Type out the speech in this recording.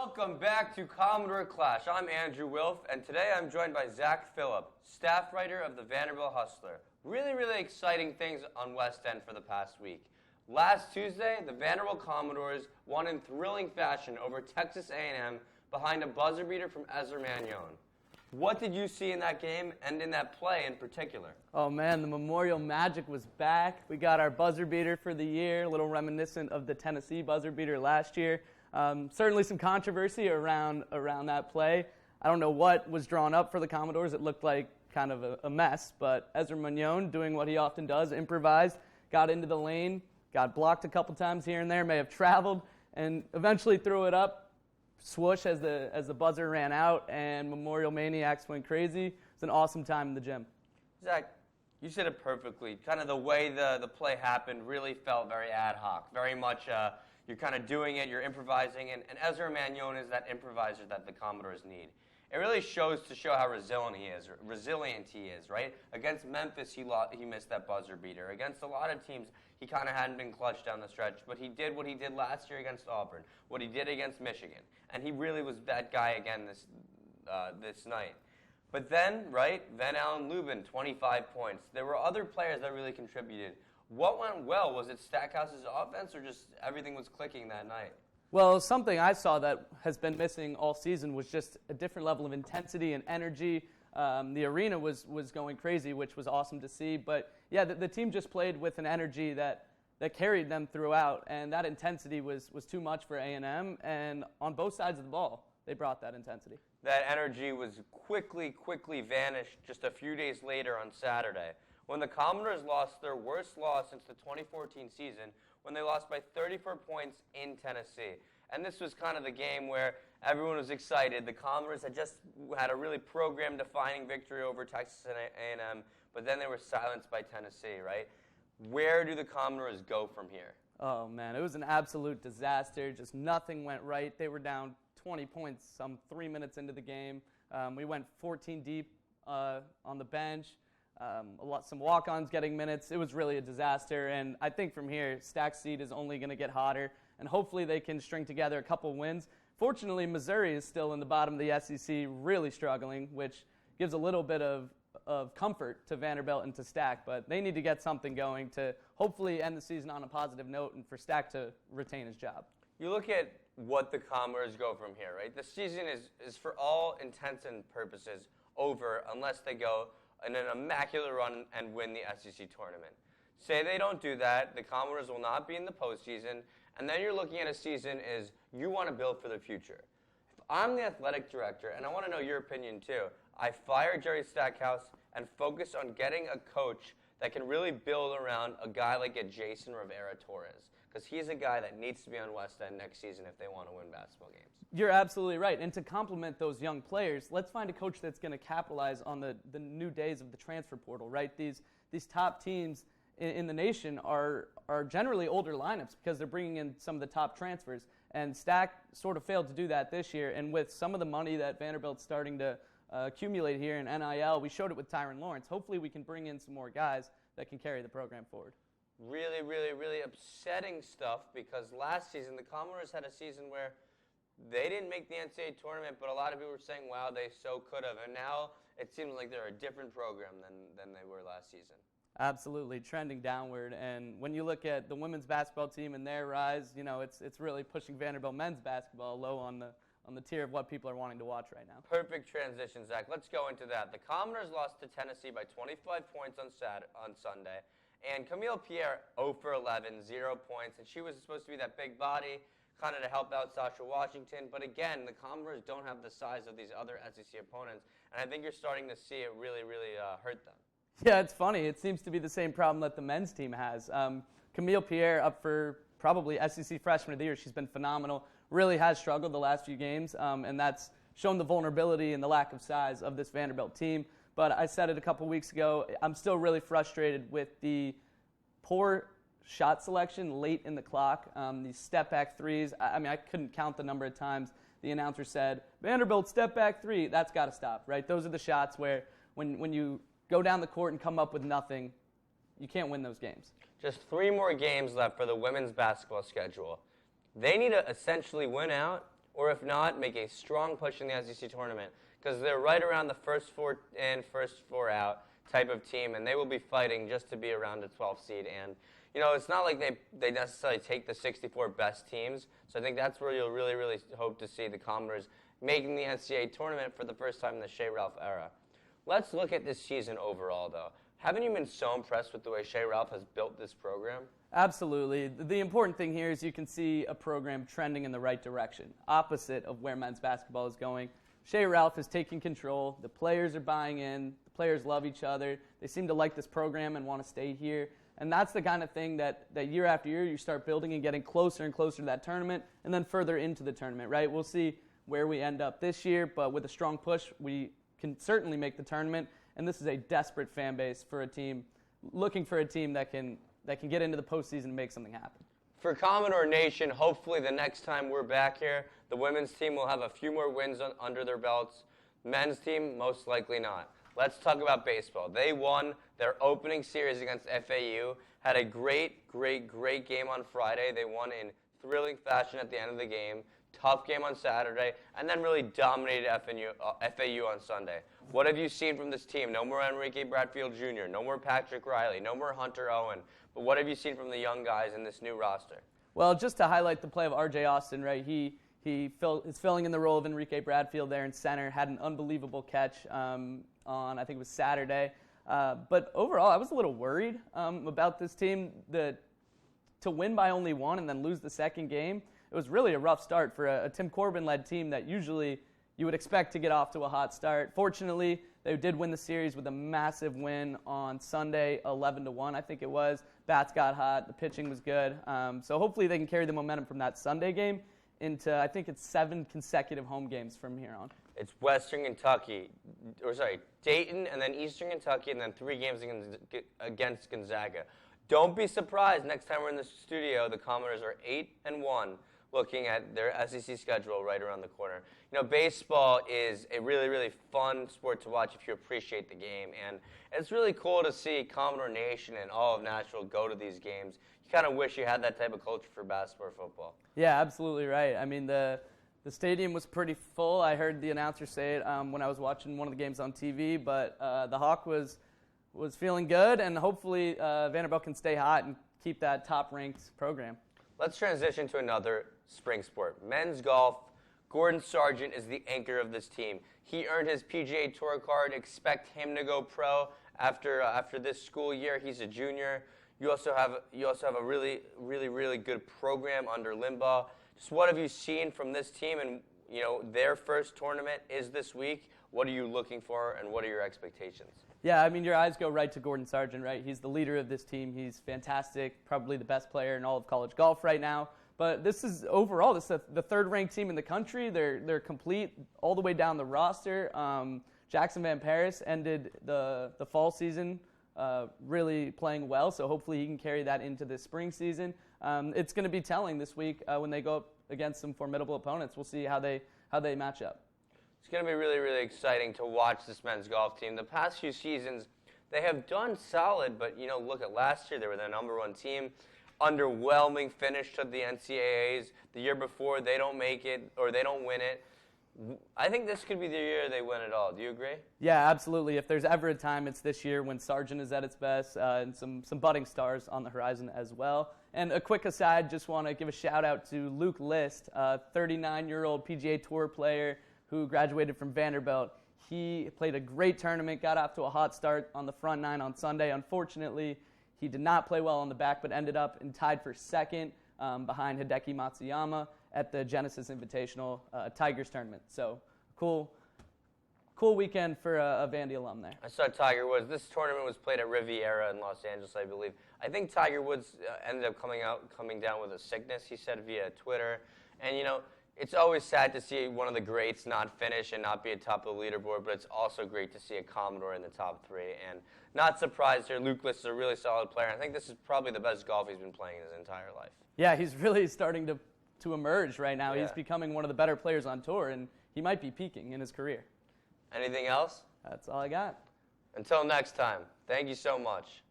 Welcome back to Commodore Clash. I'm Andrew Wilf, and today I'm joined by Zach Phillip, staff writer of the Vanderbilt Hustler. Really exciting things on West End for the past week. Last Tuesday, the Vanderbilt Commodores won in thrilling fashion over Texas A&M behind a buzzer beater from Ezra Manjon. What did you see in that game and in that play in particular? Oh man, the Memorial Magic was back. We got our buzzer beater for the year, a little reminiscent of the Tennessee buzzer beater last year. Certainly some controversy around that play. I don't know what was drawn up for the Commodores. It looked like kind of a mess, but Ezra Manjon, doing what he often does, improvised, got into the lane, got blocked a couple times here and there, may have traveled, and eventually threw it up. Swoosh as the buzzer ran out, and Memorial Maniacs went crazy. It's an awesome time in the gym. Zach, you said it perfectly. Kind of the way the play happened really felt very ad hoc, very much you're kind of doing it, you're improvising, and Ezra Manjon is that improviser that the Commodores need. It really shows to show how resilient he is, right? Against Memphis, he missed that buzzer beater. Against a lot of teams, he kind of hadn't been clutch down the stretch, but he did what he did last year against Auburn, what he did against Michigan, and he really was that guy again this night. But then, right, Van Allen Lubin, 25 points. There were other players that really contributed. What went well? Was it Stackhouse's offense, or just everything was clicking that night? Well, something I saw that has been missing all season was just a different level of intensity and energy. The arena was going crazy, which was awesome to see. But, yeah, the team just played with an energy that carried them throughout, and that intensity was too much for A&M. And on both sides of the ball, they brought that intensity. That energy was quickly vanished just a few days later on Saturday, when the Commodores lost their worst loss since the 2014 season, when they lost by 34 points in Tennessee. And this was kind of the game where everyone was excited. The Commodores had just had a really program-defining victory over Texas A&M, but then they were silenced by Tennessee, right? Where do the Commodores go from here? Oh, man, it was an absolute disaster. Just nothing went right. They were down 20 points some 3 minutes into the game. We went 14 deep on the bench. Some walk-ons getting minutes. It was really a disaster, and I think from here, Stack's seed is only going to get hotter, and hopefully they can string together a couple wins. Fortunately, Missouri is still in the bottom of the SEC, really struggling, which gives a little bit of comfort to Vanderbilt and to Stack, but they need to get something going to hopefully end the season on a positive note and for Stack to retain his job. You look at what the Commodores go from here, right? The season is for all intents and purposes over unless they go in an immaculate run and win the SEC tournament. Say they don't do that, the Commodores will not be in the postseason, and then you're looking at a season is you want to build for the future. If I'm the athletic director, and I want to know your opinion too, I fire Jerry Stackhouse and focus on getting a coach that can really build around a guy like a Jason Rivera-Torres, because he's a guy that needs to be on West End next season if they want to win basketball games. You're absolutely right. And to complement those young players, let's find a coach that's going to capitalize on the new days of the transfer portal, right? These top teams in the nation are generally older lineups because they're bringing in some of the top transfers. And Stack sort of failed to do that this year. And with some of the money that Vanderbilt's starting to accumulate here in NIL, we showed it with Tyron Lawrence. Hopefully we can bring in some more guys that can carry the program forward. Really upsetting stuff, because last season the Commodores had a season where they didn't make the NCAA tournament, but a lot of people were saying, wow, they so could have. And now it seems like they're a different program than they were last season. Absolutely, trending downward. And when you look at the women's basketball team and their rise, you know, it's really pushing Vanderbilt men's basketball low on the tier of what people are wanting to watch right now. Perfect transition, Zach. Let's go into that. The Commodores lost to Tennessee by 25 points on Sunday. And Camille Pierre, 0 for 11, 0 points. And she was supposed to be that big body, kind of to help out Sasha Washington. But again, the Commodores don't have the size of these other SEC opponents. And I think you're starting to see it really hurt them. Yeah, it's funny. It seems to be the same problem that the men's team has. Camille Pierre up for probably SEC Freshman of the Year. She's been phenomenal. Really has struggled the last few games, and that's shown the vulnerability and the lack of size of this Vanderbilt team. But I said it a couple weeks ago, I'm still really frustrated with the poor shot selection late in the clock, these step-back threes. I mean, I couldn't count the number of times the announcer said, Vanderbilt step-back three. That's got to stop, right? Those are the shots where when you go down the court and come up with nothing, you can't win those games. Just 3 more games left for the women's basketball schedule. They need to essentially win out or if not, make a strong push in the SEC tournament, because they're right around the first four in, first four out type of team, and they will be fighting just to be around the 12th seed. And it's not like they necessarily take the 64 best teams, so I think that's where you'll really, really hope to see the Commodores making the NCAA tournament for the first time in the Shea Ralph era. Let's look at this season overall, though. Haven't you been so impressed with the way Shea Ralph has built this program? Absolutely. The important thing here is you can see a program trending in the right direction, opposite of where men's basketball is going. Shea Ralph is taking control. The players are buying in. The players love each other. They seem to like this program and want to stay here. And that's the kind of thing that year after year you start building and getting closer and closer to that tournament and then further into the tournament, right? We'll see where we end up this year, but with a strong push, we can certainly make the tournament. And this is a desperate fan base for a team, looking for a team that can get into the postseason and make something happen. For Commodore Nation, hopefully the next time we're back here, the women's team will have a few more wins under their belts. Men's team, most likely not. Let's talk about baseball. They won their opening series against FAU, had a great, great, great game on Friday. They won in thrilling fashion at the end of the game. Tough game on Saturday, and then really dominated FAU on Sunday. What have you seen from this team? No more Enrique Bradfield Jr., no more Patrick Riley, no more Hunter Owen. But what have you seen from the young guys in this new roster? Well, just to highlight the play of R.J. Austin, right? He is filling in the role of Enrique Bradfield there in center. Had an unbelievable catch on, I think it was Saturday. But overall, I was a little worried about this team. To win by only one and then lose the second game, it was really a rough start for a Tim Corbin-led team that usually you would expect to get off to a hot start. Fortunately, they did win the series with a massive win on Sunday, 11-1, I think it was. Bats got hot. The pitching was good. So hopefully they can carry the momentum from that Sunday game into, I think it's 7 consecutive home games from here on. It's Dayton, and then Eastern Kentucky, and then 3 games against Gonzaga. Don't be surprised next time we're in the studio, the Commodores are 8-1. Looking at their SEC schedule right around the corner. Baseball is a really, really fun sport to watch if you appreciate the game. And it's really cool to see Commodore Nation and all of Nashville go to these games. You kind of wish you had that type of culture for basketball or football. Yeah, absolutely right. I mean, the stadium was pretty full. I heard the announcer say it when I was watching one of the games on TV. But the Hawk was feeling good, and hopefully Vanderbilt can stay hot and keep that top-ranked program. Let's transition to another spring sport. Men's golf. Gordon Sargent is the anchor of this team. He earned his PGA Tour card. Expect him to go pro after this school year. He's a junior. You also have a really, really, really good program under Limbaugh. Just what have you seen from this team? And their first tournament is this week. What are you looking for, and what are your expectations? Yeah, I mean, your eyes go right to Gordon Sargent, right? He's the leader of this team. He's fantastic, probably the best player in all of college golf right now. But this is the third-ranked team in the country. They're complete all the way down the roster. Jackson Van Paris ended the fall season really playing well, so hopefully he can carry that into the spring season. It's going to be telling this week when they go up against some formidable opponents. We'll see how they match up. It's going to be really, really exciting to watch this men's golf team. The past few seasons, they have done solid, but, look at last year. They were the number 1 team. Underwhelming finish to the NCAAs. The year before, they don't make it or they don't win it. I think this could be the year they win it all. Do you agree? Yeah, absolutely. If there's ever a time, it's this year when Sargent is at its best and some budding stars on the horizon as well. And a quick aside, just want to give a shout-out to Luke List, a 39-year-old PGA Tour player who graduated from Vanderbilt. He played a great tournament, got off to a hot start on the front 9 on Sunday. Unfortunately, he did not play well on the back, but ended up tied for second behind Hideki Matsuyama at the Genesis Invitational Tigers tournament. So cool weekend for a Vandy alum there. I saw Tiger Woods. This tournament was played at Riviera in Los Angeles, I believe. I think Tiger Woods ended up coming down with a sickness, he said via Twitter. And, it's always sad to see one of the greats not finish and not be at top of the leaderboard, but it's also great to see a Commodore in the top 3. And not surprised here, Luke List is a really solid player. I think this is probably the best golf he's been playing in his entire life. Yeah, he's really starting to emerge right now. Yeah. He's becoming one of the better players on tour, and he might be peaking in his career. Anything else? That's all I got. Until next time, thank you so much.